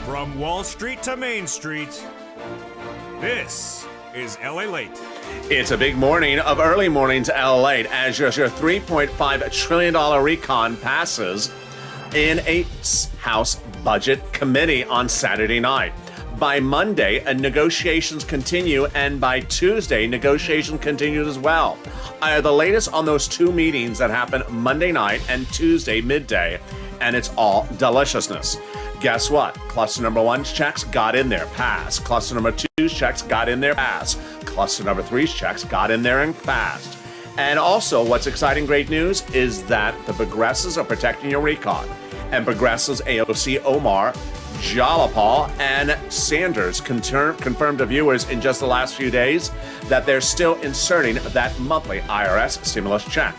From Wall Street to Main Street, this is LALATE. It's a big morning of early mornings LALATE as your $3.5 trillion recon passes in a House Budget Committee on Saturday night. By Monday, negotiations continue, and by Tuesday, negotiations continued as well. The latest on those two meetings that happened Monday night and Tuesday midday, and it's all deliciousness. Guess what? Cluster number one's checks got in there, passed. Cluster number two's checks got in there, passed. Cluster number three's checks got in there and passed. And also, what's exciting, great news, is that the progressives are protecting your recon. And progressives AOC Omar, Jalapal, and Sanders confirmed to viewers in just the last few days that they're still inserting that monthly IRS stimulus check.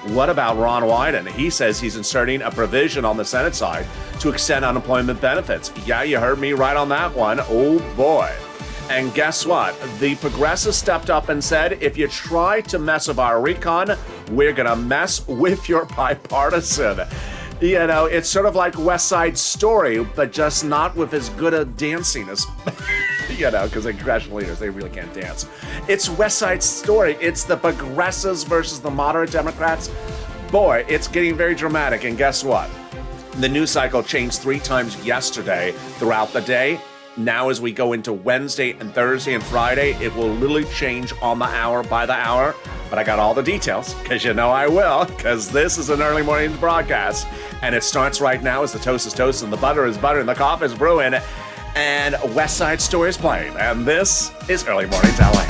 What about Ron Wyden? He says he's inserting a provision on the Senate side to extend unemployment benefits. Yeah, you heard me right on that one. Oh boy. And guess what? The progressives stepped up and said, if you try to mess with our recon, we're going to mess with your bipartisan. You know, it's sort of like West Side Story, but just not with as good a dancing as, because the congressional leaders, they really can't dance. It's West Side Story. It's the progressives versus the moderate Democrats. Boy, it's getting very dramatic. And guess what? The news cycle changed 3 times yesterday throughout the day. Now, as we go into Wednesday and Thursday and Friday, it will literally change on the hour by the hour. But I got all the details, because you know I will, because this is an early morning broadcast. And it starts right now as the toast is toast and the butter is butter and the coffee is brewing and West Side Story is playing. And this is Early Mornings LA.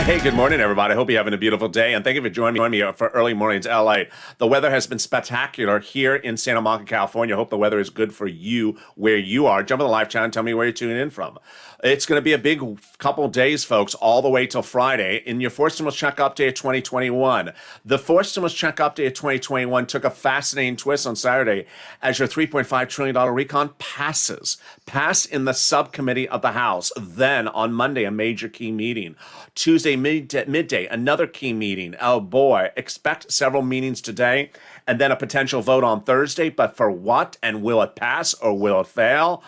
Hey, good morning, everybody. I hope you're having a beautiful day, and thank you for joining me for Early Mornings LA. The weather has been spectacular here in Santa Monica, California. I hope the weather is good for you where you are. Jump on the live chat and tell me where you're tuning in from. It's going to be a big couple days, folks, all the way till Friday. In your Forced Stimulus Check Update of 2021, the Forced Stimulus Check Update of 2021 took a fascinating twist on Saturday as your $3.5 trillion recon passed in the subcommittee of the House. Then on Monday, a major key meeting. Tuesday midday, another key meeting. Oh boy, expect several meetings today and then a potential vote on Thursday. But for what? And will it pass or will it fail?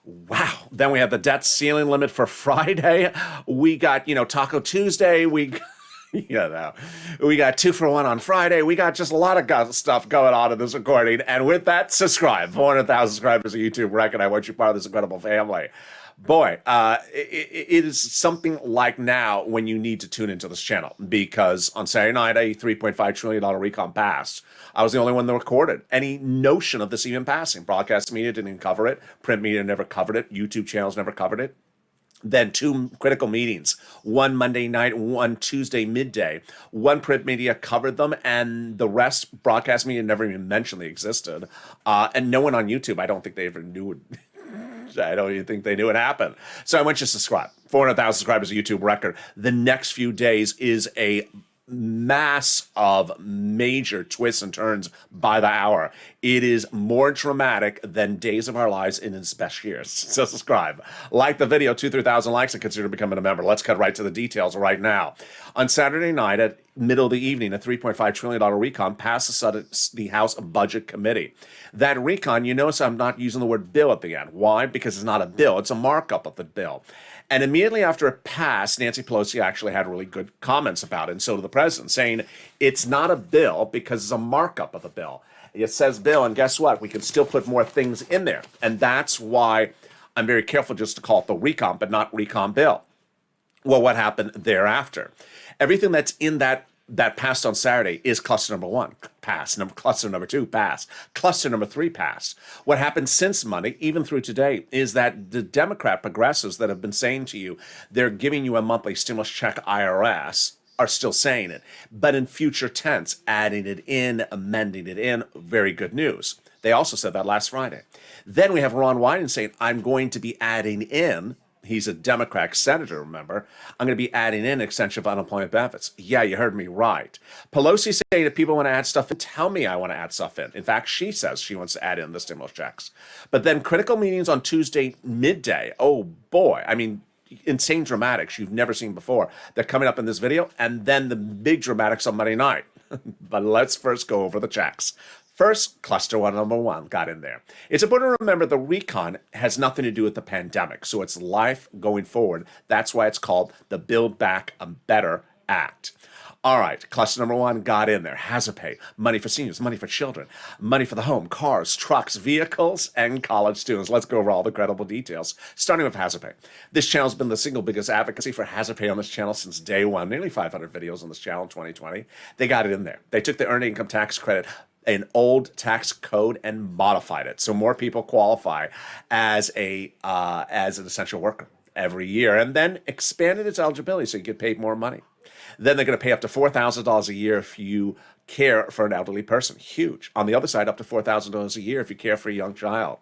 Wow. Then we have the debt ceiling limit for Friday. We got, Taco Tuesday. We got 2-for-1 on Friday. We got just a lot of stuff going on in this recording. And with that, subscribe. 400,000 subscribers on YouTube record. I want you part of this incredible family. Boy, it is something like now when you need to tune into this channel, because on Saturday night, a $3.5 trillion recon passed. I was the only one that recorded any notion of this even passing. Broadcast media didn't even cover it. Print media never covered it. YouTube channels never covered it. Then 2 critical meetings, one Monday night, one Tuesday midday. One print media covered them, and the rest, broadcast media never even mentioned they existed. And no one on YouTube, I don't think they ever knew it. I don't even think they knew it happened. So I want you to subscribe. 400,000 subscribers, a YouTube record. The next few days is a mass of major twists and turns by the hour. It is more dramatic than Days of Our Lives in its best years. So subscribe. Like the video, 2,000-3,000 likes, and consider becoming a member. Let's cut right to the details right now. On Saturday night at middle of the evening, a $3.5 trillion recon passed the House Budget Committee. That recon, you notice I'm not using the word bill at the end. Why? Because it's not a bill. It's a markup of the bill. And immediately after it passed, Nancy Pelosi actually had really good comments about it, and so did the president, saying it's not a bill because it's a markup of a bill. It says bill, and guess what? We can still put more things in there. And that's why I'm very careful just to call it the recon, but not recon bill. Well, what happened thereafter? Everything that's in that passed on Saturday is cluster number 1, passed. Cluster number 2, passed. Cluster number 3, passed. What happened since Monday, even through today, is that the Democrat progressives that have been saying to you, they're giving you a monthly stimulus check IRS, are still saying it, but in future tense, adding it in, amending it in. Very good news. They also said that last Friday. Then we have Ron Wyden saying, I'm going to be adding in He's a Democratic senator, remember? I'm going to be adding in an extension of unemployment benefits. Yeah, you heard me right. Pelosi saying if people want to add stuff in, tell me I want to add stuff in. In fact, she says she wants to add in the stimulus checks. But then critical meetings on Tuesday midday. Oh, boy. I mean, insane dramatics you've never seen before. They're coming up in this video. And then the big dramatics on Monday night. But let's first go over the checks. First, cluster one, number one, got in there. It's important to remember the recon has nothing to do with the pandemic, so it's life going forward. That's why it's called the Build Back Better Act. All right, cluster number one got in there. Hazard pay, money for seniors, money for children, money for the home, cars, trucks, vehicles, and college students. Let's go over all the credible details, starting with hazard pay. This channel's been the single biggest advocacy for hazard pay on this channel since day one. Nearly 500 videos on this channel in 2020. They got it in there. They took the earned income tax credit, an old tax code, and modified it so more people qualify as an essential worker every year, and then expanded its eligibility so you get paid more money. Then they're going to pay up to $4,000 a year if you care for an elderly person. Huge. On the other side, up to $4,000 a year if you care for a young child.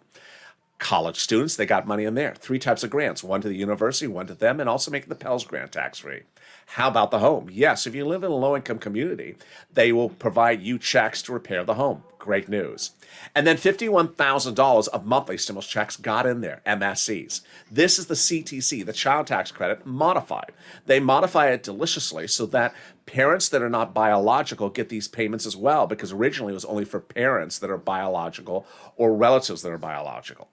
College students, they got money in there. 3 types of grants, one to the university, one to them, and also making the Pell's grant tax-free. How about the home? Yes, if you live in a low-income community, they will provide you checks to repair the home. Great news. And then $51,000 of monthly stimulus checks got in there, MSCs. This is the CTC, the child tax credit, modified. They modify it deliciously so that parents that are not biological get these payments as well, because originally it was only for parents that are biological or relatives that are biological.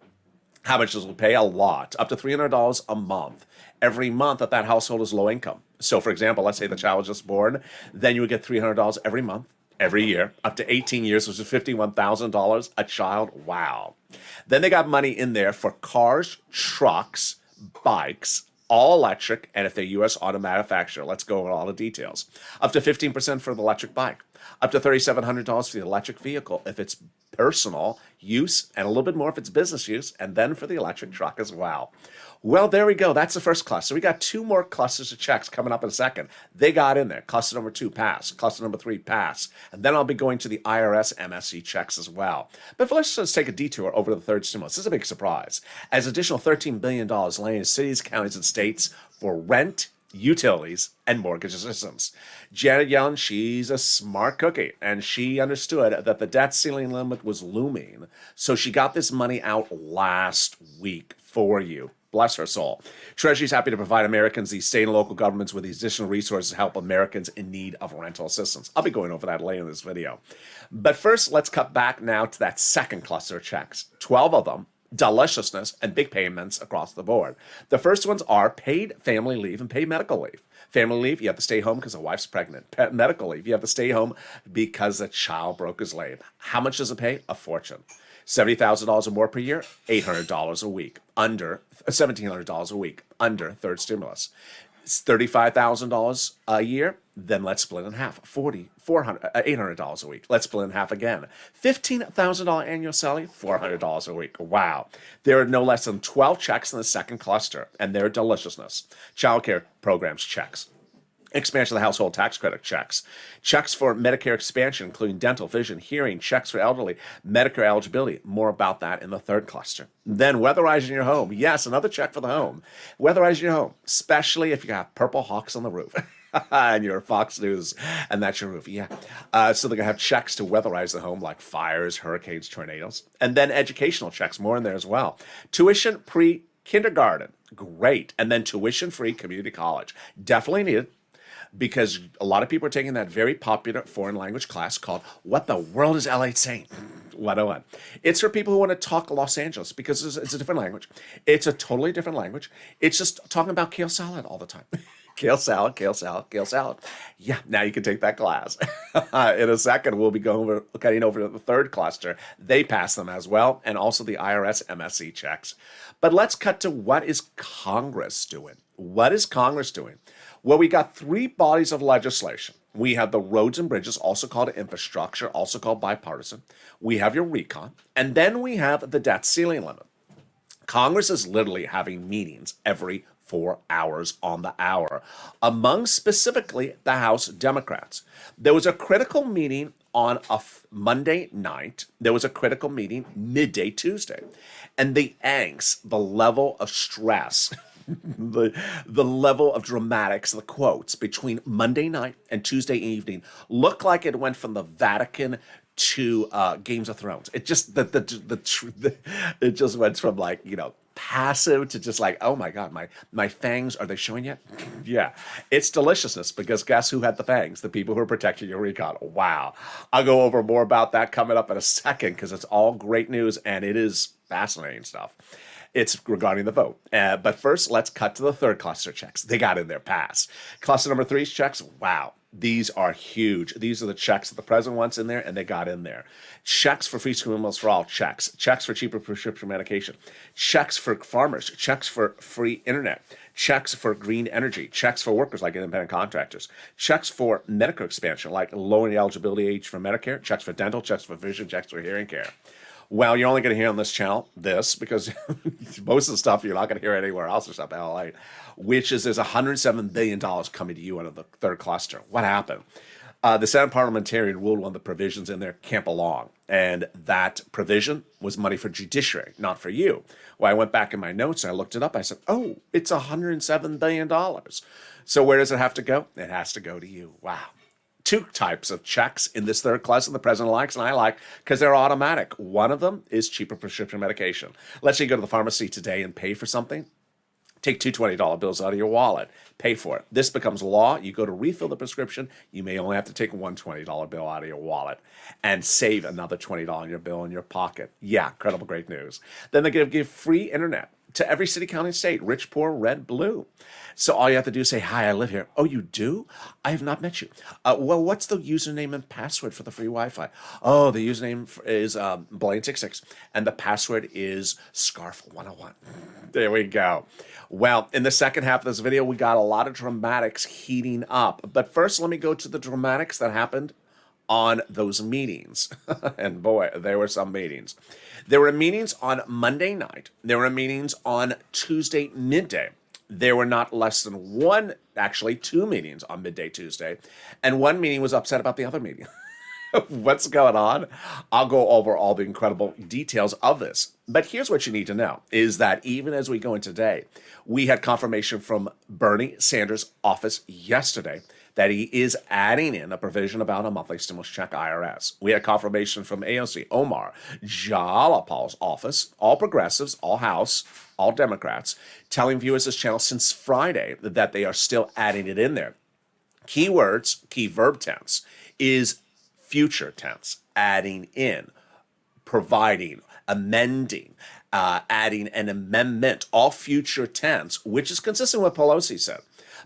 How much does it pay? A lot, up to $300 a month. Every month that household is low income. So, for example, let's say the child was just born, then you would get $300 every month, every year, up to 18 years, which is $51,000 a child. Wow. Then they got money in there for cars, trucks, bikes, all electric, and if they're U.S. auto manufacturer. Let's go over all the details. Up to 15% for the electric bike. Up to $3,700 for the electric vehicle if it's personal use, and a little bit more if it's business use, and then for the electric truck as well. Well, there we go. That's the first cluster. We got 2 more clusters of checks coming up in a second. They got in there. Cluster number 2, pass. Cluster number 3, pass. And then I'll be going to the IRS MSC checks as well. But let's just take a detour over to the third stimulus. This is a big surprise. As additional $13 billion laying in cities, counties, and states for rent, utilities, and mortgage assistance. Janet Yellen, she's a smart cookie, and she understood that the debt ceiling limit was looming. So she got this money out last week for you. Bless her soul. Treasury's happy to provide Americans, these state and local governments, with these additional resources to help Americans in need of rental assistance. I'll be going over that later in this video. But first, let's cut back now to that second cluster of checks. 12 of them, deliciousness, and big payments across the board. The first ones are paid family leave and paid medical leave. Family leave, you have to stay home because the wife's pregnant. Medical leave, you have to stay home because the child broke his leg. How much does it pay? A fortune. $70,000 or more per year, $800 a week. Under $1,700 a week. Under third stimulus. $35,000 a year, then let's split in half. $800 a week. Let's split in half again. $15,000 annual salary, $400 a week. Wow. There are no less than 12 checks in the second cluster, and their deliciousness. Child care programs checks. Expansion of the household tax credit checks. Checks for Medicare expansion, including dental, vision, hearing, checks for elderly, Medicare eligibility. More about that in the third cluster. Then weatherizing your home. Yes, another check for the home. Weatherizing your home, especially if you have purple hawks on the roof. And you're Fox News, and that's your roof. Yeah. So they're going to have checks to weatherize the home, like fires, hurricanes, tornadoes. And then educational checks, more in there as well. Tuition pre-kindergarten. Great. And then tuition-free community college. Definitely needed, because a lot of people are taking that very popular foreign language class called What the World is LATE Saying? 101. It's for people who want to talk Los Angeles, because it's a different language. It's a totally different language. It's just talking about kale salad all the time. Kale salad, kale salad, kale salad. Yeah, now you can take that class. In a second, we'll be cutting over to the third cluster. They pass them as well, and also the IRS MSC checks. But let's cut to what is Congress doing? What is Congress doing? Well, we got 3 bodies of legislation. We have the roads and bridges, also called infrastructure, also called bipartisan. We have your recon, and then we have the debt ceiling limit. Congress is literally having meetings every 4 hours on the hour, among specifically the House Democrats. There was a critical meeting on a Monday night. There was a critical meeting midday Tuesday. And the angst, the level of stress The level of dramatics, the quotes between Monday night and Tuesday evening look like it went from the Vatican to Games of Thrones. It just it just went from like, passive to just like, oh my God, my fangs, are they showing yet? Yeah, it's deliciousness, because guess who had the fangs? The people who are protecting your recon. Wow. I'll go over more about that coming up in a second, because it's all great news and it is fascinating stuff. It's regarding the vote. But first, let's cut to the third cluster checks. They got in their pass. Cluster number 3's checks, wow. These are huge. These are the checks that the president wants in there, and they got in there. Checks for free school meals for all, checks. Checks for cheaper prescription medication. Checks for farmers. Checks for free internet. Checks for green energy. Checks for workers like independent contractors. Checks for Medicare expansion, like lowering the eligibility age for Medicare. Checks for dental. Checks for vision. Checks for hearing care. Well, you're only going to hear on this channel because most of the stuff you're not going to hear anywhere else or something, LALATE, which is there's $107 billion coming to you out of the third cluster. What happened? The Senate parliamentarian ruled one of the provisions in there can't belong. And that provision was money for judiciary, not for you. Well, I went back in my notes and I looked it up. I said, oh, it's $107 billion. So where does it have to go? It has to go to you. Wow. 2 types of checks in this third cluster the president likes, and I like, because they're automatic. One of them is cheaper prescription medication. Let's say you go to the pharmacy today and pay for something. Take 2 $20 bills out of your wallet. Pay for it. This becomes law. You go to refill the prescription. You may only have to take 1 $20 bill out of your wallet and save another $20 on your bill in your pocket. Yeah, incredible, great news. Then they give free internet to every city, county, and state, rich, poor, red, blue. So all you have to do is say, hi, I live here. Oh, you do? I have not met you. Well, what's the username and password for the free Wi-Fi? Oh, the username is Blaine66, and the password is Scarf101. There we go. Well, in the second half of this video, we got a lot of dramatics heating up. But first, let me go to the dramatics that happened on those meetings. And boy, there were some meetings. There were meetings on Monday night. There were meetings on Tuesday midday. There were not less than 2 meetings on midday Tuesday. And one meeting was upset about the other meeting. What's going on? I'll go over all the incredible details of this. But here's what you need to know, is that even as we go in today, we had confirmation from Bernie Sanders' office yesterday that he is adding in a provision about a monthly stimulus check IRS. We had confirmation from AOC Omar Jalapal's office, all progressives, all House, all Democrats, telling viewers this channel since Friday that they are still adding it in there. Keywords, key verb tense, is future tense, adding in, providing, amending, adding an amendment, all future tense, which is consistent with what Pelosi said.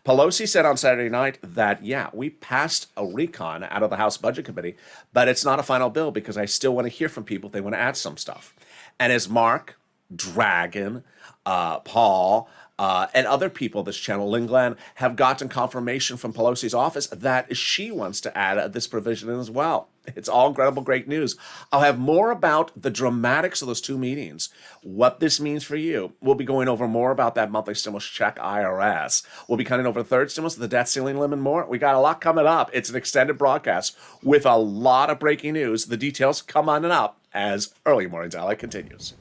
Pelosi said on Saturday night that, yeah, we passed a recon out of the House Budget Committee, but it's not a final bill because I still want to hear from people if they want to add some stuff. And as Mark, Dragon, Paul, and other people this channel, Lynn Glenn, have gotten confirmation from Pelosi's office that she wants to add this provision in as well. It's all incredible, great news. I'll have more about the dramatics of those 2 meetings, what this means for you. We'll be going over more about that monthly stimulus check IRS. We'll be cutting over the third stimulus, the debt ceiling limit, and more. We got a lot coming up. It's an extended broadcast with a lot of breaking news. The details come on and up as Early Mornings LA continues.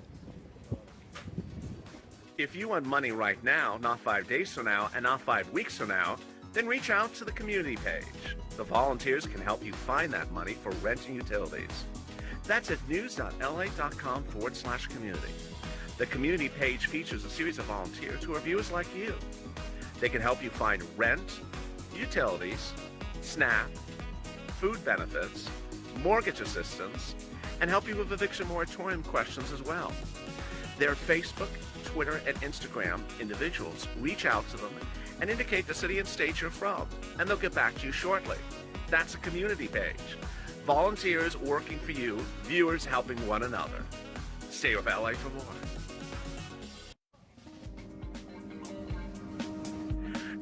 If you want money right now, not 5 days from now, and not 5 weeks from now, then reach out to the community page. The volunteers can help you find that money for rent and utilities. That's at news.la.com/community. The community page features a series of volunteers who are viewers like you. They can help you find rent, utilities, SNAP, food benefits, mortgage assistance, and help you with eviction moratorium questions as well. Their Facebook, Twitter, and Instagram individuals reach out to them and indicate the city and state you're from, and they'll get back to you shortly. That's a community page. Volunteers working for you, viewers helping one another. Stay with LA for more.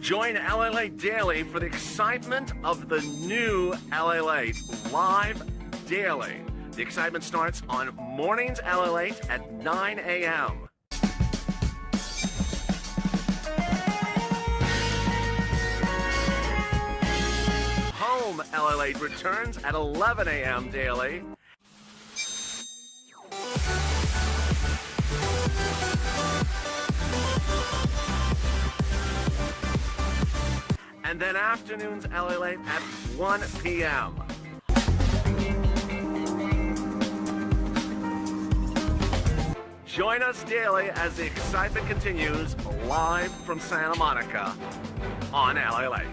Join LALATE Daily for the excitement of the new LALATE live daily. The excitement starts on Mornings LALATE at 9 a.m. Home LALATE returns at 11 a.m. daily. and then afternoons LA Late at 1 p.m. Join us daily as the excitement continues live from Santa Monica on LA Late.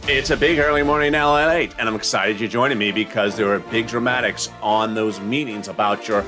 It's a big early morning LA Late, and I'm excited you're joining me because there are big dramatics on those meetings about your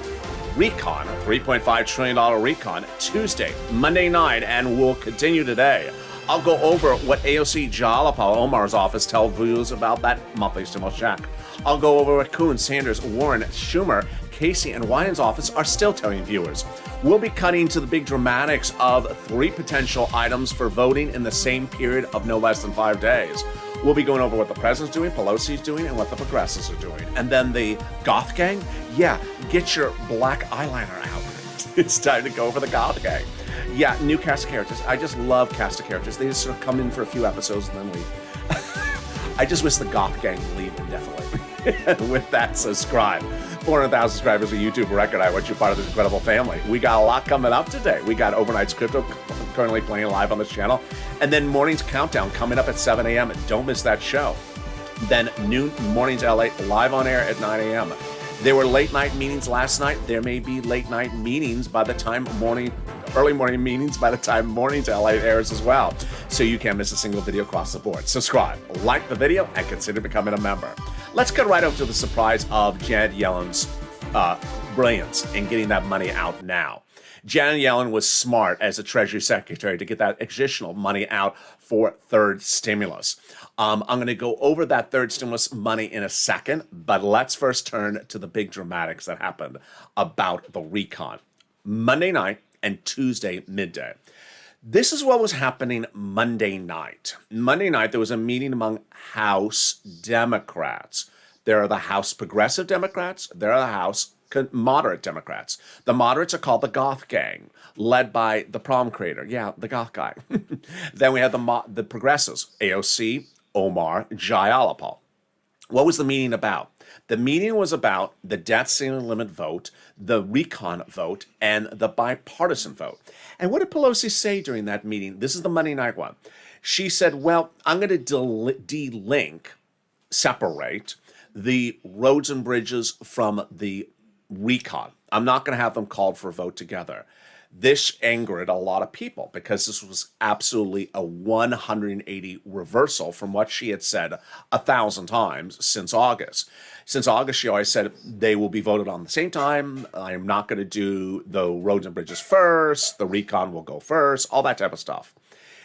recon, a $3.5 trillion recon, Tuesday, Monday night, and will continue today. I'll go over what AOC Jalapal Omar's office tells viewers about that monthly stimulus check. I'll go over what Kuhn, Sanders, Warren, Schumer, Casey, and Wyden's office are still telling viewers. We'll be cutting to the big dramatics of 3 potential items for voting in the same period of no less than 5 days. We'll be going over what the president's doing, Pelosi's doing, and what the progressives are doing. And then the goth gang? Yeah, get your black eyeliner out. It's time to go over the goth gang. Yeah, new cast of characters. I just love cast of characters. They just sort of come in for a few episodes and then leave. I just wish the goth gang would leave indefinitely. And with that, subscribe. 400,000 subscribers, a YouTube record. I want you part of this incredible family. We got a lot coming up today. We got Overnight's Crypto currently playing live on this channel. And then Morning's Countdown coming up at 7 a.m. Don't miss that show. Then noon, Morning's LA live on air at 9 a.m. There were late night meetings last night. There may be late night meetings by the time early morning meetings by the time Morning's LA airs as well. So you can't miss a single video across the board. Subscribe, like the video, and consider becoming a member. Let's get right up to the surprise of Janet Yellen's brilliance in getting that money out now. Janet Yellen was smart as a Treasury Secretary to get that additional money out for third stimulus. I'm going to go over that third stimulus money in a second, but let's first turn to the big dramatics that happened about the recon. Monday night and Tuesday midday. This is what was happening Monday night. Monday night, there was a meeting among House Democrats. There are the House Progressive Democrats. There are the House Moderate Democrats. The moderates are called the Goth Gang, led by the prom creator. Yeah, the Goth guy. Then we have the Progressives, AOC, Omar, Jayalapal. What was the meeting about? The meeting was about the debt ceiling limit vote, the recon vote, and the bipartisan vote. And what did Pelosi say during that meeting? This is the Monday night one. She said, well, I'm going to separate the roads and bridges from the recon. I'm not going to have them called for a vote together. This angered a lot of people because this was absolutely a 180 reversal from what she had said 1,000 times since August. Since August, she always said they will be voted on the same time. I am not going to do the roads and bridges first. The recon will go first, all that type of stuff.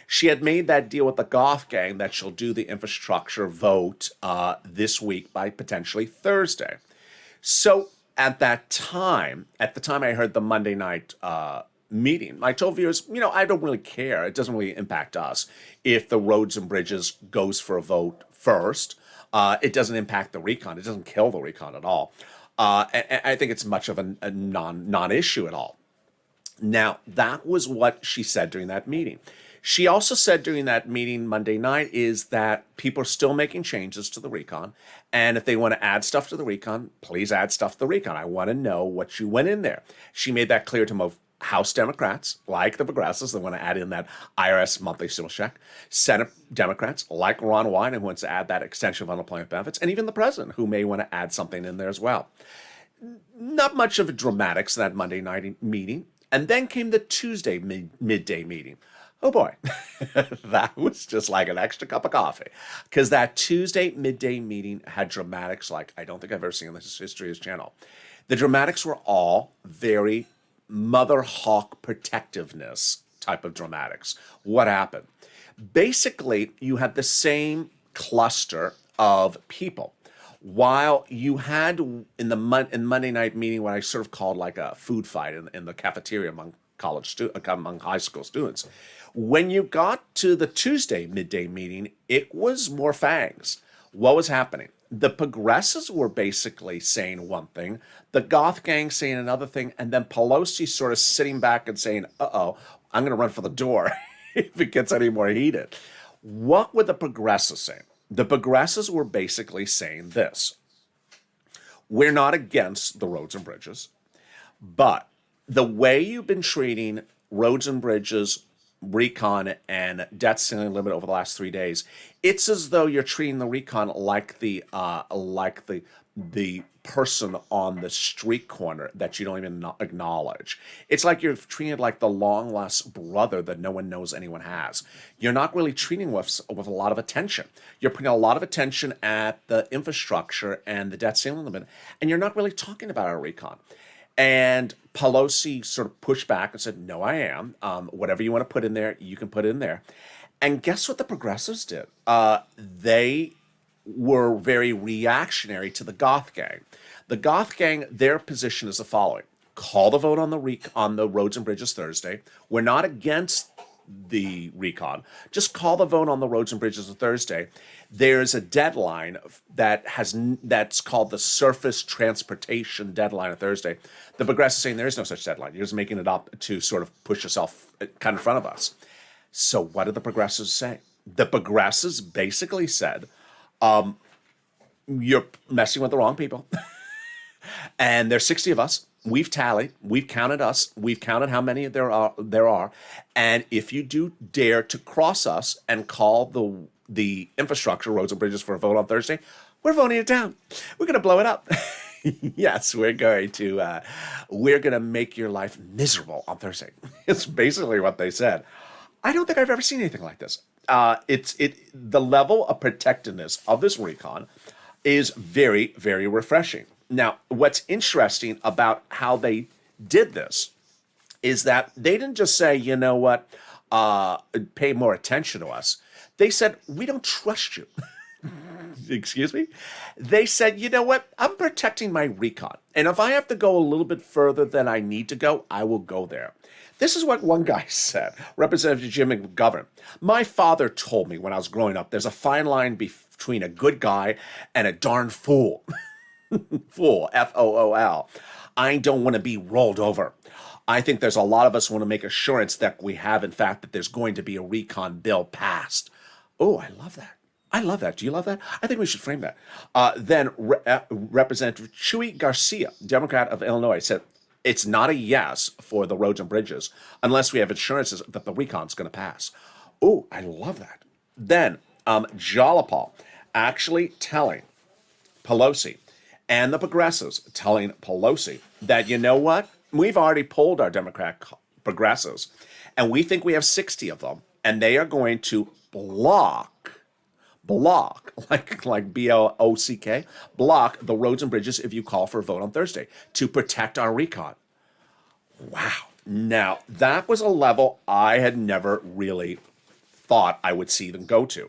She had made that deal with the Goth Gang that she'll do the infrastructure vote this week by potentially Thursday. So at the time I heard the Monday night meeting, I told viewers, I don't really care. It doesn't really impact us if the roads and bridges goes for a vote first. It doesn't impact the recon. It doesn't kill the recon at all. And I think it's much of a non-issue at all. Now, that was what she said during that meeting. She also said during that meeting Monday night is that people are still making changes to the recon. And if they want to add stuff to the recon, please add stuff to the recon. I want to know what you went in there. She made that clear to most House Democrats, like the Progressives, that want to add in that IRS monthly stimulus check. Senate Democrats, like Ron Wyden, who wants to add that extension of unemployment benefits. And even the president, who may want to add something in there as well. Not much of a dramatics in that Monday night meeting. And then came the Tuesday midday meeting. Oh boy, that was just like an extra cup of coffee. Because that Tuesday midday meeting had dramatics like I don't think I've ever seen in the history of this channel. The dramatics were all very mother hawk protectiveness type of dramatics. What happened? Basically, you had the same cluster of people. While you had in Monday night meeting what I sort of called like a food fight in the cafeteria among among high school students, when you got to the Tuesday midday meeting, it was more fangs. What was happening? The progressives were basically saying one thing, the Goth Gang saying another thing, and then Pelosi sort of sitting back and saying, uh-oh, I'm going to run for the door if it gets any more heated. What were the progressives saying? The progressives were basically saying this. We're not against the roads and bridges, but the way you've been treating roads and bridges recon and debt ceiling limit over the last 3 days, it's as though you're treating the recon like the person on the street corner that you don't even acknowledge. It's like you're treated like the long lost brother that no one knows anyone has. You're not really treating with a lot of attention. You're putting a lot of attention at the infrastructure and the debt ceiling limit, and you're not really talking about our recon. And Pelosi sort of pushed back and said, no, I am. Whatever you want to put in there, you can put in there. And guess what the progressives did? They were very reactionary to the Goth gang. The Goth gang, their position is the following. Call the vote on the roads and bridges Thursday. We're not against the recon. Just call the vote on the roads and bridges on Thursday. There's a deadline that's called the surface transportation deadline on Thursday. The progressives saying there is no such deadline. You're just making it up to sort of push yourself kind of in front of us. So what did the progressives say? The progressives basically said, you're messing with the wrong people. And there's 60 of us. We've tallied. We've counted us. We've counted how many there are. And if you do dare to cross us and call the infrastructure, roads and bridges, for a vote on Thursday, we're voting it down. We're going to blow it up. Yes, we're going to make your life miserable on Thursday. It's basically what they said. I don't think I've ever seen anything like this. The level of protectiveness of this recon is very, very refreshing. Now, what's interesting about how they did this is that they didn't just say, you know what, pay more attention to us. They said, we don't trust you. Excuse me? They said, you know what, I'm protecting my recon. And if I have to go a little bit further than I need to go, I will go there. This is what one guy said, Representative Jim McGovern. My father told me when I was growing up, there's a fine line between a good guy and a darn fool. Fool, F-O-O-L. I don't want to be rolled over. I think there's a lot of us want to make assurance that we have, in fact, that there's going to be a recon bill passed. Oh, I love that. I love that. Do you love that? I think we should frame that. Then Representative Chuy Garcia, Democrat of Illinois, said, it's not a yes for the roads and bridges unless we have assurances that the recon's going to pass. Oh, I love that. Then Jalopal actually telling Pelosi and the progressives telling Pelosi that, you know what, we've already polled our Democrat progressives, and we think we have 60 of them, and they are going to block, like B-L-O-C-K, block the roads and bridges if you call for a vote on Thursday to protect our recon. Wow. Now, that was a level I had never really thought I would see them go to.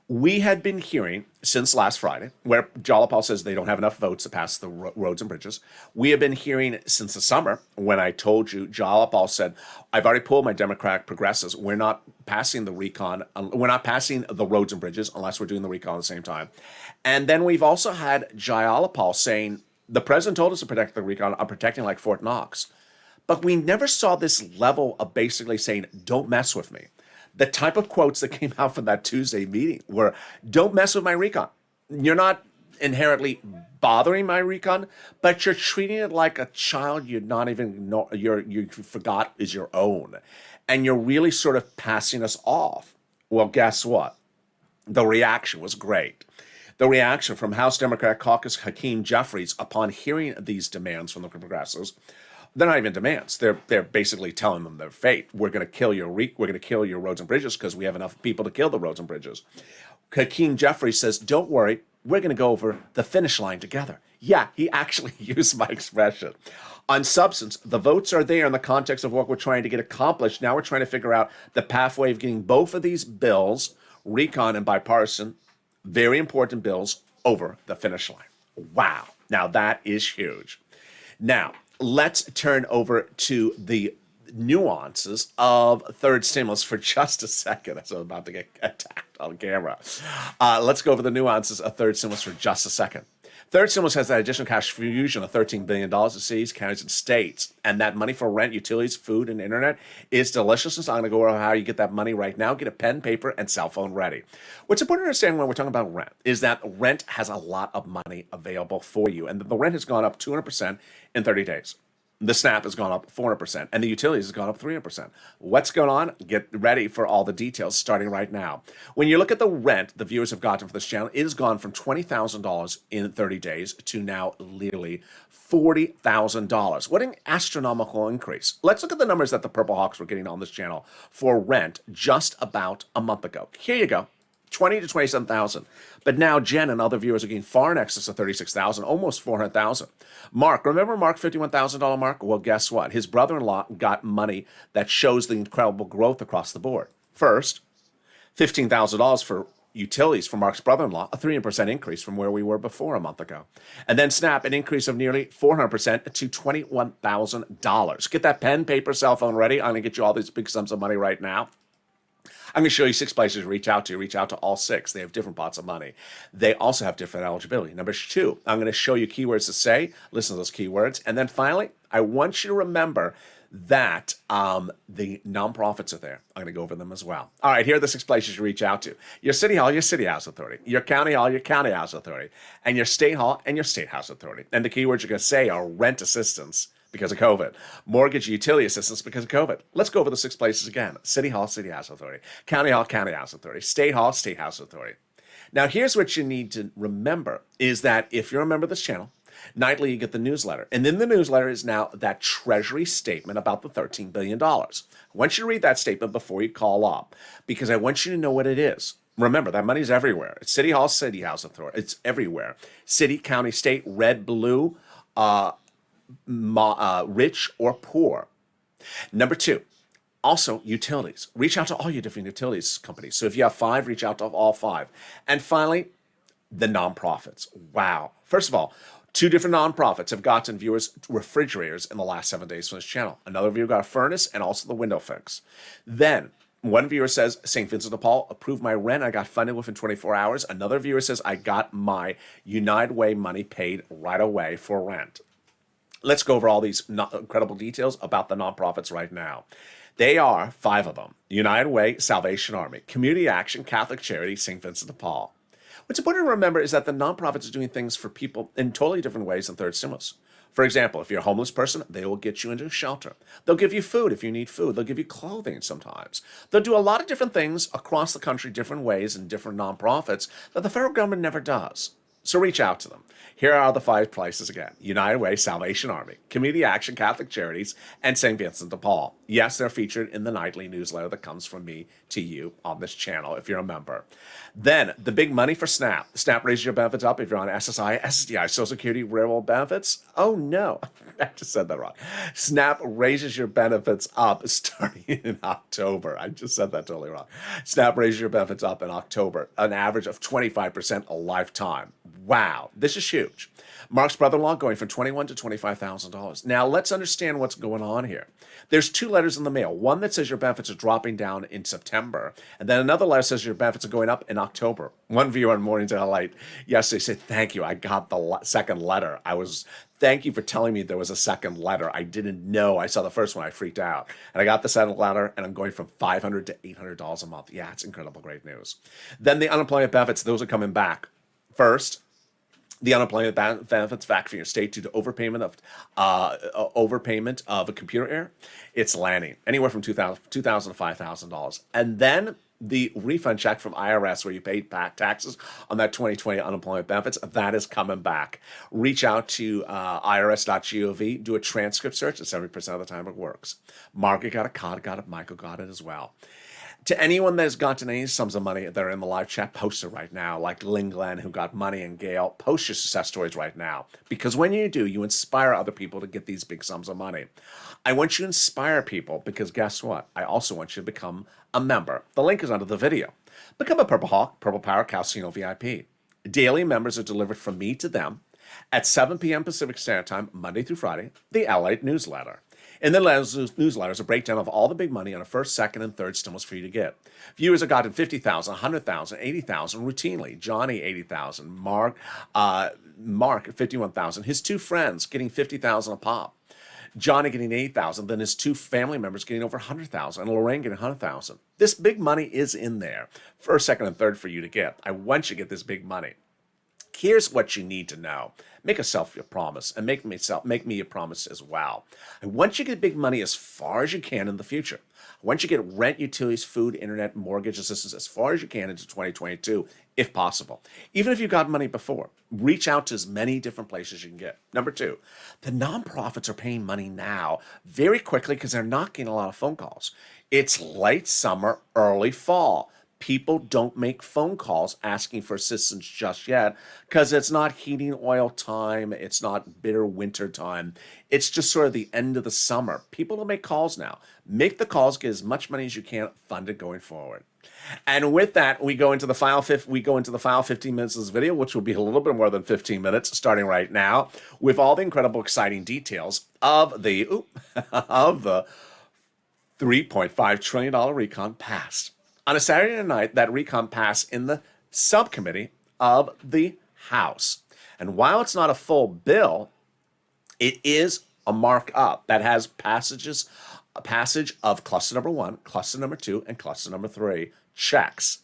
We had been hearing since last Friday, where Jalopal says they don't have enough votes to pass the roads and bridges. We have been hearing since the summer, when I told you, Jalopal said, I've already pulled my Democratic progressives. We're not passing the recon. We're not passing the roads and bridges unless we're doing the recon at the same time. And then we've also had Jalopal saying, the president told us to protect the recon. I'm protecting like Fort Knox. But we never saw this level of basically saying, don't mess with me. The type of quotes that came out from that Tuesday meeting were, don't mess with my recon. You're not inherently bothering my recon, but you're treating it like a child you forgot is your own. And you're really sort of passing us off. Well, guess what? The reaction was great. The reaction from House Democrat Caucus Hakeem Jeffries upon hearing these demands from the progressives, they're not even demands. They're basically telling them their fate. We're going to kill your roads and bridges because we have enough people to kill the roads and bridges. Hakeem Jeffries says, don't worry, we're going to go over the finish line together. Yeah, he actually used my expression. On substance, the votes are there in the context of what we're trying to get accomplished. Now we're trying to figure out the pathway of getting both of these bills, recon and bipartisan, very important bills, over the finish line. Wow. Now that is huge. Now, let's turn over to the nuances of third stimulus for just a second, as I'm about to get attacked on camera. Let's go over the nuances of third stimulus for just a second. Third stimulus has that additional cash infusion of $13 billion to cities, counties, and states. And that money for rent, utilities, food, and internet is delicious. And so I'm going to go over how you get that money right now. Get a pen, paper, and cell phone ready. What's important to understand when we're talking about rent is that rent has a lot of money available for you. And the rent has gone up 200% in 30 days. The SNAP has gone up 400%, and the utilities has gone up 300%. What's going on? Get ready for all the details starting right now. When you look at the rent the viewers have gotten for this channel, it has gone from $20,000 in 30 days to now literally $40,000. What an astronomical increase. Let's look at the numbers that the Purple Hawks were getting on this channel for rent just about a month ago. Here you go. 20 to 27,000. But now Jen and other viewers are getting far in excess of 36,000, almost 400,000. Mark, remember Mark, $51,000 Mark? Well, guess what? His brother-in-law got money that shows the incredible growth across the board. First, $15,000 for utilities for Mark's brother-in-law, a 300% increase from where we were before a month ago. And then SNAP, an increase of nearly 400% to $21,000. Get that pen, paper, cell phone ready. I'm going to get you all these big sums of money right now. I'm going to show you 6 places to reach out to. Reach out to all 6. They have different pots of money. They also have different eligibility. Number 2, I'm going to show you keywords to say. Listen to those keywords. And then finally, I want you to remember that the nonprofits are there. I'm going to go over them as well. All right, here are the 6 places you reach out to. Your city hall, your city house authority. Your county hall, your county house authority. And your state hall and your state house authority. And the keywords you're going to say are rent assistance, because of COVID. Mortgage utility assistance because of COVID. Let's go over the 6 places again. City Hall, City House Authority. County Hall, County House Authority. State Hall, State House Authority. Now, here's what you need to remember is that if you're a member of this channel, nightly you get the newsletter. And in the newsletter is now that Treasury statement about the $13 billion. I want you to read that statement before you call up because I want you to know what it is. Remember, that money's everywhere. It's City Hall, City House Authority. It's everywhere. City, county, state, red, blue, rich or poor. Number 2, also utilities. Reach out to all your different utilities companies. So if you have 5, reach out to all 5. And finally, the nonprofits. Wow. First of all, 2 different nonprofits have gotten viewers refrigerators in the last 7 days from this channel. Another viewer got a furnace and also the window fix. Then one viewer says, St. Vincent de Paul approved my rent. I got funded within 24 hours. Another viewer says, I got my United Way money paid right away for rent. Let's go over all these incredible details about the nonprofits right now. They are 5 of them. United Way, Salvation Army, Community Action, Catholic Charity, St. Vincent de Paul. What's important to remember is that the nonprofits are doing things for people in totally different ways than third stimulus. For example, if you're a homeless person, they will get you into a shelter. They'll give you food if you need food. They'll give you clothing sometimes. They'll do a lot of different things across the country, different ways and different nonprofits that the federal government never does. So reach out to them. Here are the 5 places again. United Way, Salvation Army, Community Action, Catholic Charities, and St. Vincent de Paul. Yes, they're featured in the nightly newsletter that comes from me to you on this channel if you're a member. Then, the big money for SNAP. SNAP raises your benefits up if you're on SSI, SSDI, Social Security, Rural Benefits. Oh, no. I just said that wrong. SNAP raises your benefits up starting in October. I just said that totally wrong. SNAP raises your benefits up in October, an average of 25% a lifetime. Wow, this is huge. Mark's brother-in-law going from $21,000 to $25,000. Now, let's understand what's going on here. There's 2 letters in the mail. One that says your benefits are dropping down in September, and then another letter says your benefits are going up in October. One viewer on Mornings at LALATE yesterday said, thank you, I got the second letter. Thank you for telling me there was a second letter. I didn't know. I saw the first one. I freaked out. And I got the second letter, and I'm going from $500 to $800 a month. Yeah, it's incredible. Great news. Then the unemployment benefits, those are coming back. First, the unemployment benefits back for your state due to overpayment of a computer error. It's landing anywhere from $2,000 to $5,000. And then the refund check from IRS where you paid back taxes on that 2020 unemployment benefits, that is coming back. Reach out to irs.gov, do a transcript search. It's 70% of the time it works. Margaret got it, Todd got it, Michael got it as well. To anyone that has gotten any sums of money that are in the live chat, post it right now. Like Lynn Glenn, who got money, and Gail, post your success stories right now. Because when you do, you inspire other people to get these big sums of money. I want you to inspire people because guess what? I also want you to become a member. The link is under the video. Become a Purple Hawk, Purple Power Casino VIP. Daily members are delivered from me to them at 7 p.m. Pacific Standard Time, Monday through Friday, the LALATE newsletter. In the newsletter is a breakdown of all the big money on a first, second, and third stimulus for you to get. Viewers have gotten $50,000, $100,000, $80,000 routinely. Johnny, $80,000. Mark, $51,000. His 2 friends getting $50,000 a pop. Johnny getting $8,000. Then his 2 family members getting over $100,000. And Lorraine getting $100,000. This big money is in there. First, second, and third for you to get. I want you to get this big money. Here's what you need to know. Make yourself your promise and make me a promise as well. I want you to get big money as far as you can in the future. I want you to get rent, utilities, food, internet, mortgage assistance as far as you can into 2022, if possible. Even if you got money before, reach out to as many different places you can get. Number two, the nonprofits are paying money now very quickly because they're not getting a lot of phone calls. It's late summer, early fall. People don't make phone calls asking for assistance just yet because it's not heating oil time. It's not bitter winter time. It's just sort of the end of the summer. People don't make calls now. Make the calls, get as much money as you can, fund it going forward. And with that, we go into the final 15 minutes of this video, which will be a little bit more than 15 minutes starting right now, with all the incredible, exciting details of the $3.5 trillion recon passed. On a Saturday night, that recon passed in the subcommittee of the House. And while it's not a full bill, it is a markup that has a passage of cluster number 1, cluster number 2, and cluster number 3 checks.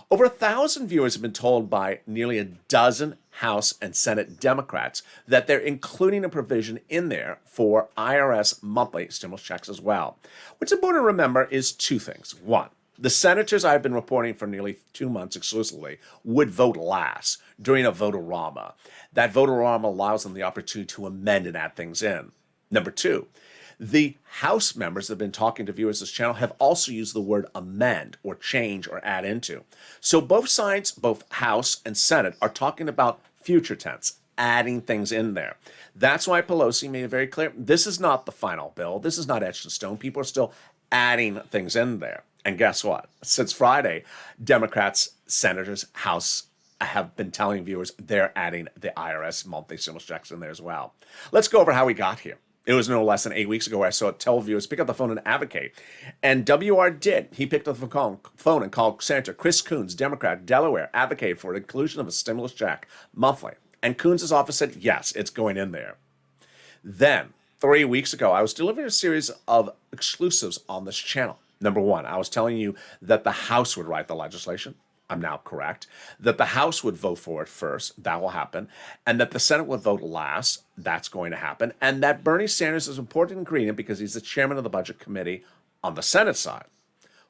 Over 1,000 viewers have been told by nearly a dozen House and Senate Democrats that they're including a provision in there for IRS monthly stimulus checks as well. What's important to remember is two things. One, the senators I've been reporting for nearly 2 months exclusively would vote last during a vote-a-rama. That vote-a-rama allows them the opportunity to amend and add things in. Number two, the House members that have been talking to viewers of this channel have also used the word amend or change or add into. So both sides, both House and Senate, are talking about future tense, adding things in there. That's why Pelosi made it very clear, this is not the final bill. This is not etched in stone. People are still adding things in there. And guess what? Since Friday, Democrats, senators, House have been telling viewers they're adding the IRS monthly stimulus checks in there as well. Let's go over how we got here. It was no less than 8 weeks ago where I saw tell viewers pick up the phone and advocate. And WR did. He picked up the phone and called Senator Chris Coons, Democrat, Delaware, advocate for the inclusion of a stimulus check monthly. And Coons' office said, yes, it's going in there. Then, 3 weeks ago, I was delivering a series of exclusives on this channel. Number one, I was telling you that the House would write the legislation. I'm now correct. That the House would vote for it first. That will happen. And that the Senate would vote last. That's going to happen. And that Bernie Sanders is an important ingredient because he's the chairman of the Budget Committee on the Senate side.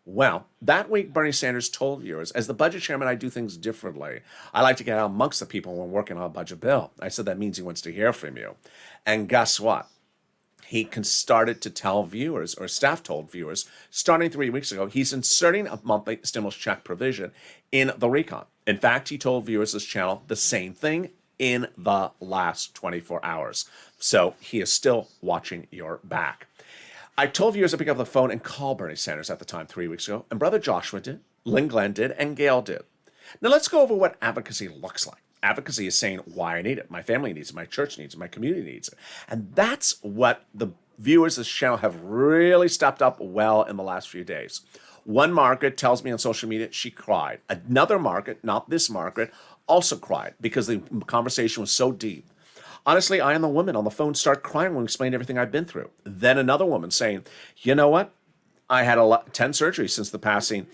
Well, that week, Bernie Sanders told viewers, as the budget chairman, I do things differently. I like to get out amongst the people when working on a budget bill. I said that means he wants to hear from you. And guess what? He started to tell viewers, or staff told viewers, starting 3 weeks ago, he's inserting a monthly stimulus check provision in the recon. In fact, he told viewers this channel the same thing in the last 24 hours. So he is still watching your back. I told viewers to pick up the phone and call Bernie Sanders at the time 3 weeks ago, and Brother Joshua did, Lynn Glenn did, and Gail did. Now let's go over what advocacy looks like. Advocacy is saying why I need it. My family needs it. My church needs it. My community needs it. And that's what the viewers of this channel have really stepped up well in the last few days. One Margaret tells me on social media she cried. Another Margaret, not this Margaret, also cried because the conversation was so deep. Honestly, I and the woman on the phone start crying when we explained everything I've been through. Then another woman saying, you know what? I had 10 surgeries since the passing.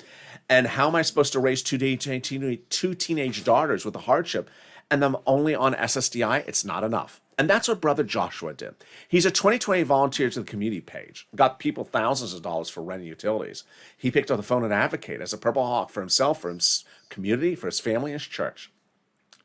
And how am I supposed to raise two teenage daughters with a hardship and them only on SSDI? It's not enough. And that's what Brother Joshua did. He's a 2020 volunteer to the community page, got people thousands of dollars for rent and utilities. He picked up the phone and advocated as a Purple Hawk for himself, for his community, for his family, and his church.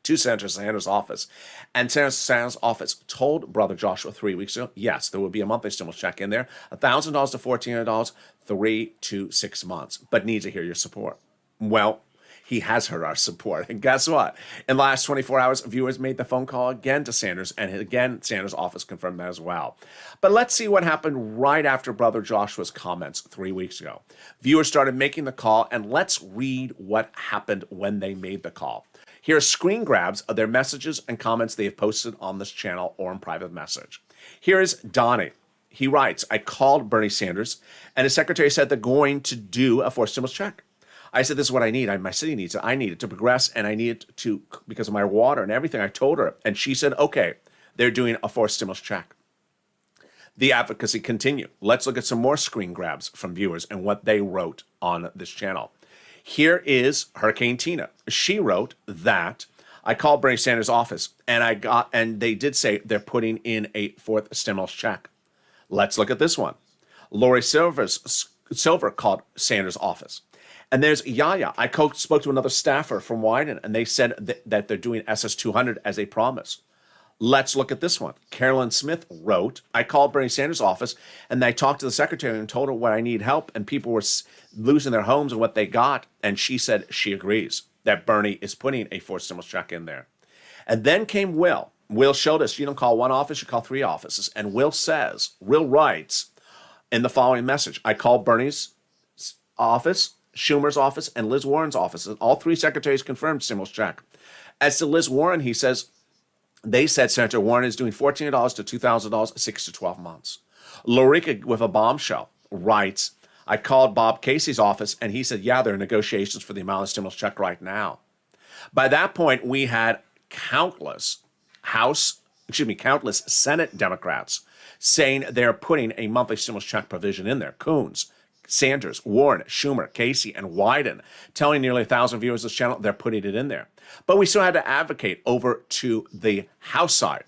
To Senator Sanders' office. And Senator Sanders' office told Brother Joshua 3 weeks ago, yes, there would be a monthly stimulus check in there, $1,000 to $1,400, 3 to 6 months, but needs to hear your support. Well, he has heard our support. And guess what? In the last 24 hours, viewers made the phone call again to Sanders, and again, Sanders' office confirmed that as well. But let's see what happened right after Brother Joshua's comments 3 weeks ago. Viewers started making the call, and let's read what happened when they made the call. Here are screen grabs of their messages and comments they have posted on this channel or in private message. Here is Donnie. He writes, I called Bernie Sanders, and his secretary said they're going to do a forced stimulus check. I said, this is what I need. My city needs it. I need it to progress, and I need it to, because of my water and everything. I told her, and she said, okay, they're doing a forced stimulus check. The advocacy continued. Let's look at some more screen grabs from viewers and what they wrote on this channel. Here is Hurricane Tina. She wrote that I called Bernie Sanders' office, and they did say they're putting in a fourth stimulus check. Let's look at this one. Lori Silver called Sanders' office. And there's Yaya. I spoke to another staffer from Wyden, and they said that they're doing SS200 as a promise. Let's look at this one. Carolyn Smith wrote, I called Bernie Sanders' office, and I talked to the secretary and told her what I need help, and people were losing their homes and what they got, and she said she agrees that Bernie is putting a fourth stimulus check in there. And then came Will. Will showed us you don't call one office, you call three offices. And Will writes in the following message, I called Bernie's office, Schumer's office, and Liz Warren's office, and all three secretaries confirmed stimulus check. As to Liz Warren, he says, they said Senator Warren is doing $1,400 to $2,000, 6 to 12 months. Lorica, with a bombshell, writes, I called Bob Casey's office, and he said, yeah, there are negotiations for the amount of stimulus check right now. By that point, we had countless Senate Democrats saying they're putting a monthly stimulus check provision in there. Coons, Sanders, Warren, Schumer, Casey, and Wyden, telling nearly 1,000 viewers of this channel they're putting it in there. But we still had to advocate over to the House side,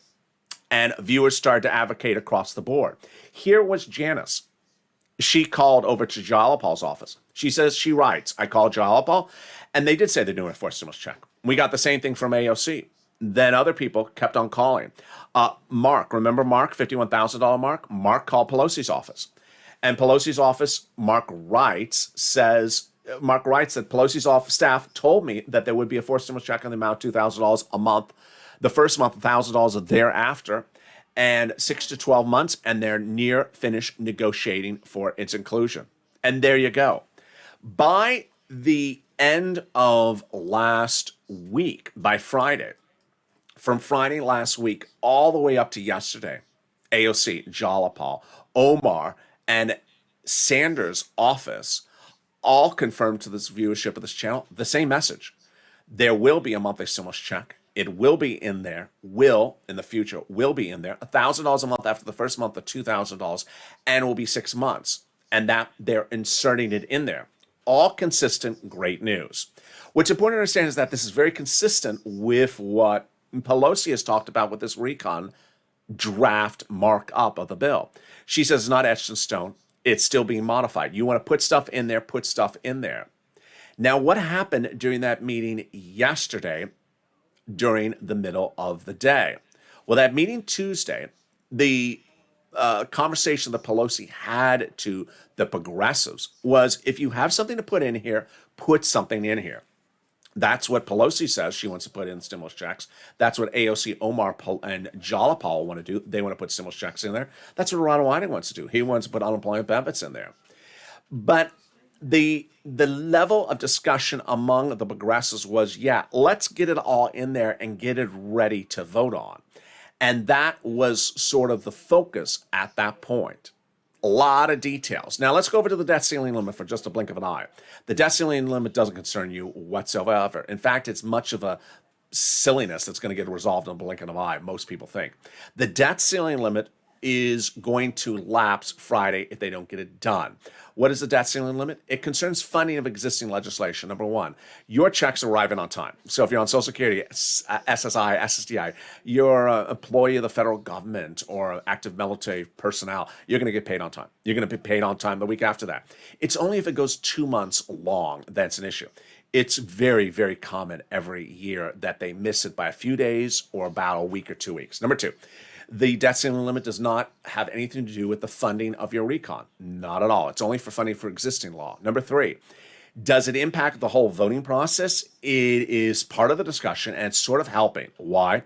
and viewers started to advocate across the board. Here was Janice. She called over to Jalopal's office. She writes, I called Jalopal, and they did say they're doing a fourth stimulus check. We got the same thing from AOC. Then other people kept on calling. Mark, remember Mark, $51,000 Mark? Mark called Pelosi's office. And Pelosi's office, Mark writes that Pelosi's office staff told me that there would be a fourth stimulus check on the amount of $2,000 a month. The first month, $1,000 thereafter, and 6 to 12 months, and they're near finished negotiating for its inclusion. And there you go. By the end of last week, by Friday, from Friday last week all the way up to yesterday, AOC, Jalopal, Omar, and Sanders' office all confirmed to this viewership of this channel the same message. There will be a monthly stimulus check. It will be in there. In the future, will be in there. $1,000 a month after the first month of $2,000, and it will be 6 months. And that they're inserting it in there. All consistent, great news. What's important to understand is that this is very consistent with what Pelosi has talked about with this recon draft markup of the bill. She says it's not etched in stone. It's still being modified. You want to put stuff in there, put stuff in there. Now, what happened during that meeting yesterday during the middle of the day? Well, that meeting Tuesday, the conversation that Pelosi had to the progressives was, if you have something to put in here, put something in here. That's what Pelosi says she wants to put in stimulus checks. That's what AOC, Omar, and Jalopal want to do. They want to put stimulus checks in there. That's what Ron Wyden wants to do. He wants to put unemployment benefits in there. But the level of discussion among the progressives was, yeah, let's get it all in there and get it ready to vote on. And that was sort of the focus at that point. A lot of details. Now, let's go over to the debt ceiling limit for just a blink of an eye. The debt ceiling limit doesn't concern you whatsoever. In fact, it's much of a silliness that's going to get resolved in a blink of an eye, most people think. The debt ceiling limit is going to lapse Friday if they don't get it done. What is the debt ceiling limit? It concerns funding of existing legislation. Number one, your checks are arriving on time. So if you're on Social Security, SSI, SSDI, you're an employee of the federal government or active military personnel, you're going to get paid on time. You're going to be paid on time the week after that. It's only if it goes 2 months long that's an issue. It's very, very common every year that they miss it by a few days or about a week or 2 weeks. Number two, the debt ceiling limit does not have anything to do with the funding of your recon. Not at all. It's only for funding for existing law. Number three, does it impact the whole voting process? It is part of the discussion, and it's sort of helping. Why?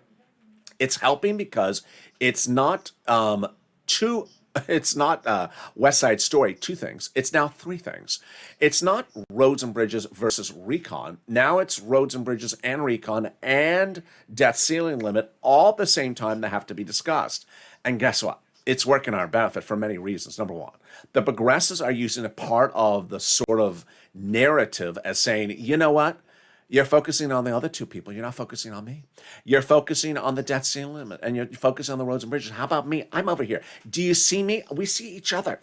It's helping because it's not West Side Story, 2 things. It's now 3 things. It's not roads and bridges versus recon. Now it's roads and bridges and recon and debt ceiling limit all at the same time that have to be discussed. And guess what? It's working our benefit for many reasons. Number one, the progressives are using a part of the sort of narrative as saying, you know what? You're focusing on the other 2 people. You're not focusing on me. You're focusing on the debt ceiling limit, and you're focusing on the roads and bridges. How about me? I'm over here. Do you see me? We see each other.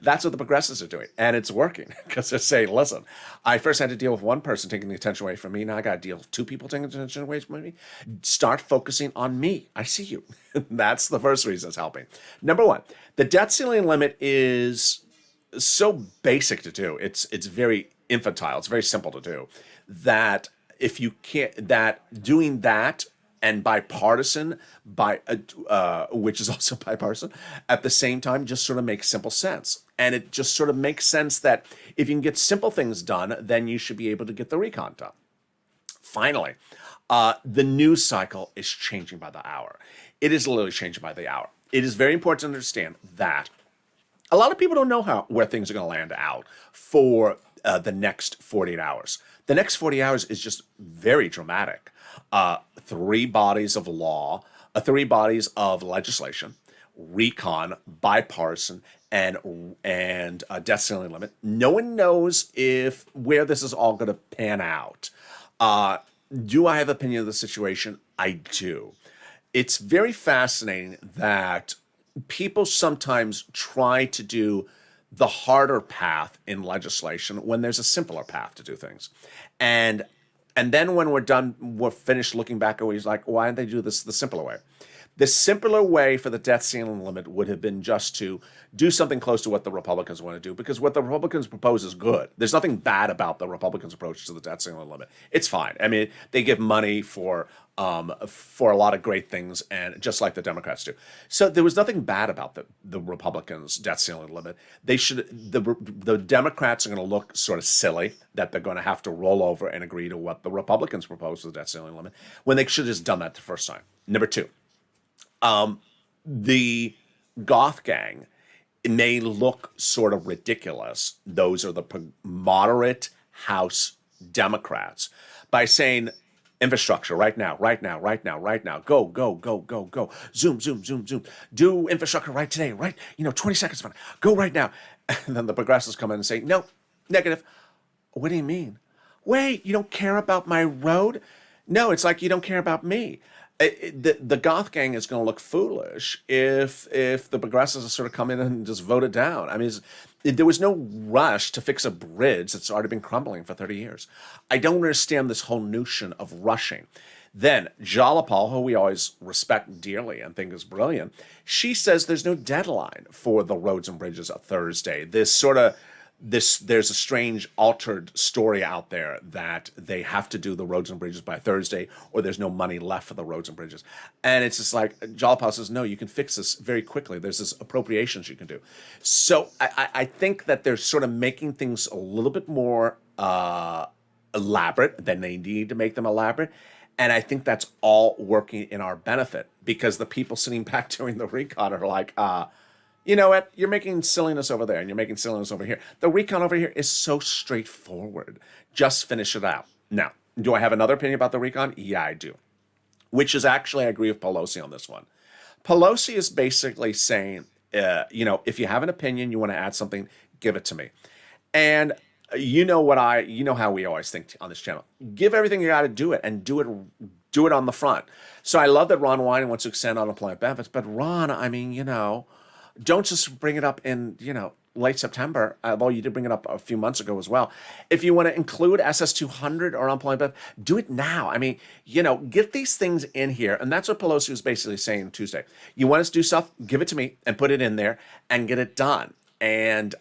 That's what the progressives are doing, and it's working because they're saying, listen, I first had to deal with one person taking the attention away from me. Now I got to deal with two people taking the attention away from me. Start focusing on me. I see you. That's the first reason it's helping. Number one, the debt ceiling limit is so basic to do. It's very infantile. It's very simple to do. That if you can't, that doing that and bipartisan, which is also bipartisan, at the same time, just sort of makes simple sense. And it just sort of makes sense that if you can get simple things done, then you should be able to get the recon done. Finally, the news cycle is changing by the hour. It is literally changing by the hour. It is very important to understand that a lot of people don't know where things are going to land out for the next 48 hours. The next 40 hours is just very dramatic. Three bodies of law, three bodies of legislation, recon, bipartisan, and debt ceiling limit. No one knows where this is all going to pan out. Do I have an opinion of the situation? I do. It's very fascinating that people sometimes try to do the harder path in legislation when there's a simpler path to do things. And then when we're done, we're finished looking back, always like, why didn't they do this the simpler way? The simpler way for the debt ceiling limit would have been just to do something close to what the Republicans want to do, because what the Republicans propose is good. There's nothing bad about the Republicans' approach to the debt ceiling limit. It's fine. I mean, they give money for a lot of great things, and just like the Democrats do. So there was nothing bad about the Republicans' debt ceiling limit. The Democrats are going to look sort of silly that they're going to have to roll over and agree to what the Republicans propose for the debt ceiling limit when they should have just done that the first time. Number two. The goth gang may look sort of ridiculous. Those are the moderate House Democrats by saying infrastructure right now, go, go, go, go, go, zoom, zoom, zoom, zoom, do infrastructure right today, right, 20 seconds from now, go right now. And then the progressives come in and say, no, negative. What do you mean? Wait, you don't care about my road? No, it's like you don't care about me. The goth gang is going to look foolish if the progressives sort of come in and just vote it down. I mean, there was no rush to fix a bridge that's already been crumbling for 30 years. I don't understand this whole notion of rushing. Then Jalapal, who we always respect dearly and think is brilliant, she says there's no deadline for the roads and bridges on Thursday. There's a strange altered story out there that they have to do the roads and bridges by Thursday, or there's no money left for the roads and bridges. And it's just like, Jalapal says, no, you can fix this very quickly. There's this appropriations you can do. So I think that they're sort of making things a little bit more elaborate than they need to make them elaborate. And I think that's all working in our benefit, because the people sitting back during the recon are like, you know what? You're making silliness over there, and you're making silliness over here. The recon over here is so straightforward. Just finish it out. Now, do I have another opinion about the recon? Yeah, I do. Which is actually, I agree with Pelosi on this one. Pelosi is basically saying, if you have an opinion, you want to add something, give it to me. And you know how we always think on this channel. Give everything you got to do it, and do it on the front. So I love that Ron Wyden wants to extend unemployment benefits, but Ron, I mean, don't just bring it up in, late September, although you did bring it up a few months ago as well. If you want to include SS200 or unemployment benefit, do it now. I mean, get these things in here. And that's what Pelosi was basically saying Tuesday. You want us to do stuff, give it to me and put it in there and get it done. And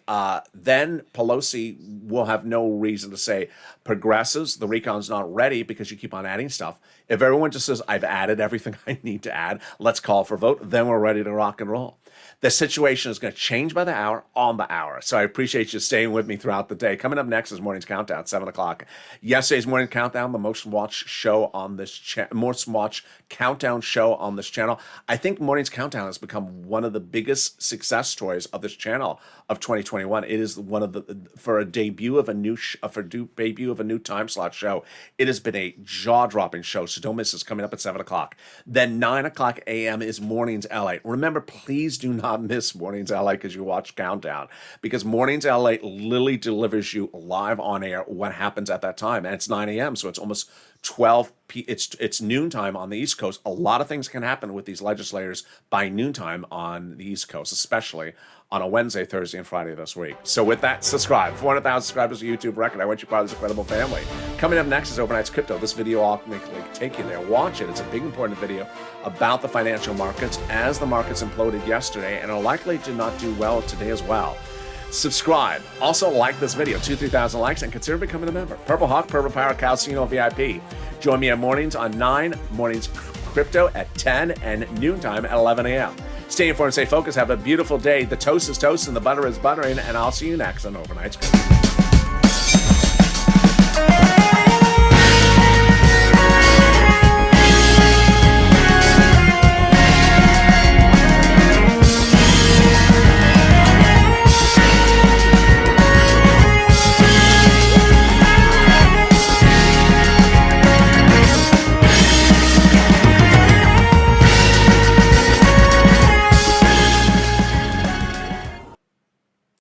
then Pelosi will have no reason to say, progressives, the recon's not ready because you keep on adding stuff. If everyone just says, I've added everything I need to add, let's call for a vote, then we're ready to rock and roll. The situation is going to change by the hour, on the hour. So I appreciate you staying with me throughout the day. Coming up next is Morning's Countdown, 7 o'clock. Yesterday's Morning Countdown, the most watched show on this most watched countdown show on this channel. I think Morning's Countdown has become one of the biggest success stories of this channel of 2021. It is one of for a debut of a new time slot show. It has been a jaw-dropping show, so don't miss this. Coming up at 7 o'clock. Then 9 o'clock a.m. is Mornings LA. Remember, please do not miss Mornings LA because you watch Countdown, because Mornings LA literally delivers you live on air what happens at that time, and it's 9 a.m. so it's almost 12 it's noontime on the East Coast. A lot of things can happen with these legislators by noontime on the East Coast, especially on a Wednesday, Thursday, and Friday this week. So with that, subscribe. 400,000 subscribers to YouTube record. I want you part of this incredible family. Coming up next is Overnight's Crypto. This video will automatically take you there. Watch it. It's a big, important video about the financial markets as the markets imploded yesterday and are likely to not do well today as well. Subscribe. Also like this video, 2,000-3,000 likes, and consider becoming a member. Purple Hawk, Purple Power, Calcino VIP. Join me on mornings on 9, mornings crypto at 10, and noontime at 11 a.m. Stay informed, stay focused, have a beautiful day. The toast is toast and the butter is buttering, and I'll see you next on Overnight's Crypto.